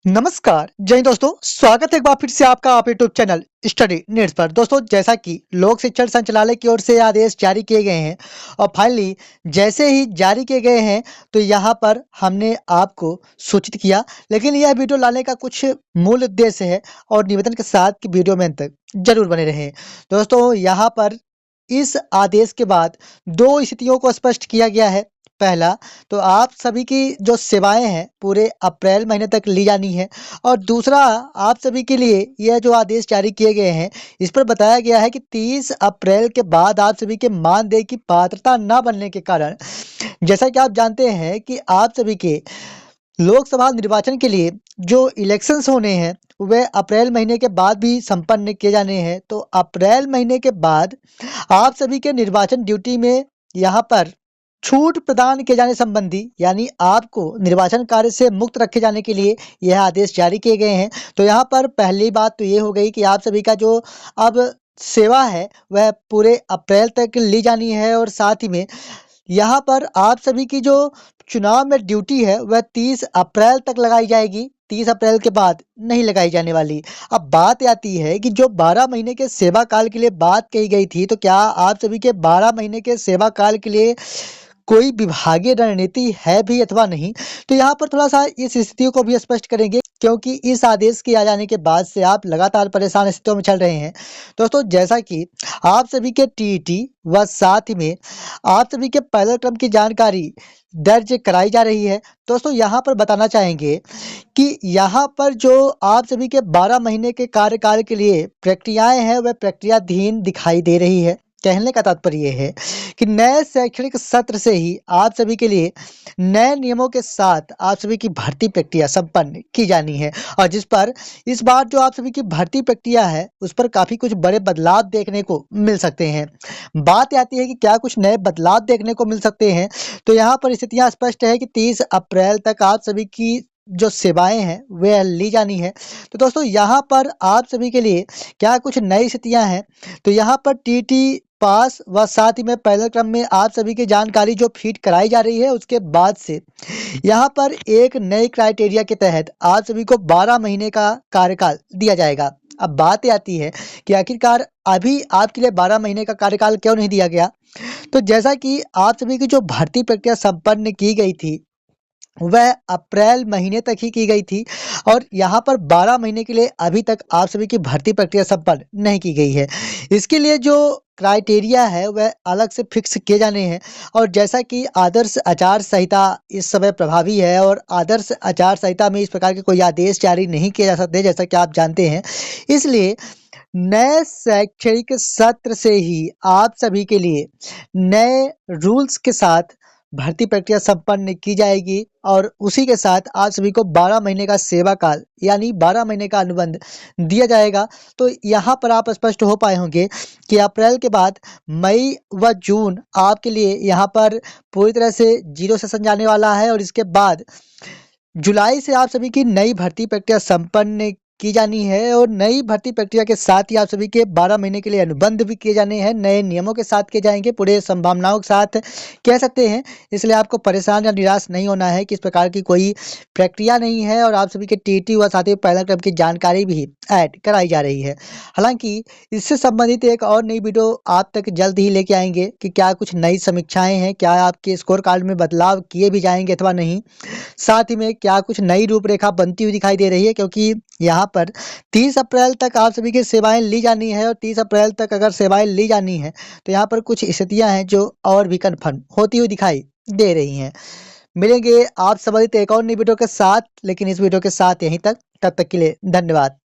नमस्कार जय हिंद दोस्तों, स्वागत है एक बार फिर से आपका आप यूट्यूब चैनल स्टडी नीड्स पर। दोस्तों, जैसा कि लोक शिक्षण संचालय की ओर से आदेश जारी किए गए हैं और फाइनली जैसे ही जारी किए गए हैं तो यहाँ पर हमने आपको सूचित किया। लेकिन यह वीडियो लाने का कुछ मूल उद्देश्य है और निवेदन के साथ कि वीडियो में अंत तक जरूर बने रहें। दोस्तों, यहाँ पर इस आदेश के बाद दो स्थितियों को स्पष्ट किया गया है। पहला तो आप सभी की जो सेवाएं हैं पूरे अप्रैल महीने तक ली जानी है, और दूसरा आप सभी के लिए यह जो आदेश जारी किए गए हैं इस पर बताया गया है कि 30 अप्रैल के बाद आप सभी के मानदेय की पात्रता न बनने के कारण, जैसा कि आप जानते हैं कि आप सभी के लोकसभा निर्वाचन के लिए जो इलेक्शंस होने हैं वह अप्रैल महीने के बाद भी संपन्न किए जाने हैं। तो अप्रैल महीने के बाद आप सभी के निर्वाचन ड्यूटी में यहाँ पर छूट प्रदान किए जाने संबंधी, यानी आपको निर्वाचन कार्य से मुक्त रखे जाने के लिए यह आदेश जारी किए गए हैं। तो यहाँ पर पहली बात तो ये हो गई कि आप सभी का जो अब सेवा है वह पूरे अप्रैल तक ली जानी है, और साथ ही में यहाँ पर आप सभी की जो चुनाव में ड्यूटी है वह 30 अप्रैल तक लगाई जाएगी। 30 अप्रैल के बाद नहीं लगाई जाने वाली। अब बात आती है कि जो 12 महीने के सेवा काल के लिए बात कही गई थी, तो क्या आप सभी के 12 महीने के सेवा काल के लिए कोई विभागीय रणनीति है भी अथवा नहीं? तो यहाँ पर थोड़ा-सा इस स्थिति को भी स्पष्ट करेंगे, क्योंकि इस आदेश के आ जाने के बाद से आप लगातार परेशान स्थितियों में चल रहे हैं। दोस्तों, जैसा कि आप सभी के टीईटी व साथ ही में आप सभी के पैदल क्रम की जानकारी दर्ज कराई जा रही है। दोस्तों, यहाँ पर बताना चाहेंगे कि यहाँ पर जो आप सभी के 12 महीने के कार्यकाल के लिए प्रक्रियाएँ हैं वह प्रक्रियाधीन दिखाई दे रही है। कहने का तात्पर्य ये है कि नए शैक्षणिक सत्र से ही आप सभी के लिए नए नियमों के साथ आप सभी की भर्ती प्रक्रिया संपन्न की जानी है, और जिस पर इस बार जो आप सभी की भर्ती प्रक्रिया है उस पर काफी कुछ बड़े बदलाव देखने को मिल सकते हैं। बात आती है कि क्या कुछ नए बदलाव देखने को मिल सकते हैं, तो यहाँ पर स्थितियां स्पष्ट है कि 30 अप्रैल तक आप सभी की जो सेवाएं हैं वह ली जानी है। तो दोस्तों, यहाँ पर आप सभी के लिए क्या कुछ नई स्थितियां हैं, तो यहाँ पर टीटी पास व साथ ही में पैदल क्रम में आप सभी की जानकारी जो फीड कराई जा रही है उसके बाद से यहाँ पर एक नए क्राइटेरिया के तहत आप सभी को 12 महीने का कार्यकाल दिया जाएगा। अब बात आती है कि आखिरकार अभी आपके लिए 12 महीने का कार्यकाल क्यों नहीं दिया गया? तो जैसा कि आप सभी की जो भर्ती प्रक्रिया संपन्न की गई थी वह अप्रैल महीने तक ही की गई थी, और यहाँ पर 12 महीने के लिए अभी तक आप सभी की भर्ती प्रक्रिया संपन्न नहीं की गई है। इसके लिए जो क्राइटेरिया है वह अलग से फिक्स किए जाने हैं, और जैसा कि आदर्श आचार संहिता इस समय प्रभावी है और आदर्श आचार संहिता में इस प्रकार के कोई आदेश जारी नहीं किए जा सकते, जैसा कि आप जानते हैं। इसलिए नए शैक्षणिक सत्र से ही आप सभी के लिए नए रूल्स के साथ भर्ती प्रक्रिया संपन्न की जाएगी, और उसी के साथ आप सभी को 12 महीने का सेवा काल यानी 12 महीने का अनुबंध दिया जाएगा। तो यहाँ पर आप स्पष्ट हो पाए होंगे कि अप्रैल के बाद मई व जून आपके लिए यहाँ पर पूरी तरह से जीरो सेशन जाने वाला है, और इसके बाद जुलाई से आप सभी की नई भर्ती प्रक्रिया संपन्न की जानी है, और नई भर्ती प्रक्रिया के साथ ही आप सभी के 12 महीने के लिए अनुबंध भी किए जाने हैं। नए नियमों के साथ किए जाएंगे, पूरे संभावनाओं के साथ कह सकते हैं। इसलिए आपको परेशान या निराश नहीं होना है कि इस प्रकार की कोई प्रक्रिया नहीं है, और आप सभी के टीटी व साथ ही पैदल क्रम की जानकारी भी ऐड कराई जा रही है। हालांकि इससे संबंधित एक और नई वीडियो आप तक जल्द ही लेके आएंगे कि क्या कुछ नई समीक्षाएं हैं, क्या आपके स्कोर कार्ड में बदलाव किए भी जाएंगे अथवा नहीं, साथ ही में क्या कुछ नई रूपरेखा बनती हुई दिखाई दे रही है, क्योंकि यहाँ पर 30 अप्रैल तक आप सभी की सेवाएं ली जानी है, और 30 अप्रैल तक अगर सेवाएं ली जानी है तो यहाँ पर कुछ स्थितियां हैं जो और भी कन्फर्म होती हुई दिखाई दे रही हैं। मिलेंगे आप संबंधित एक और नई वीडियो के साथ, लेकिन इस वीडियो के साथ यहीं तक। तब तक के लिए धन्यवाद।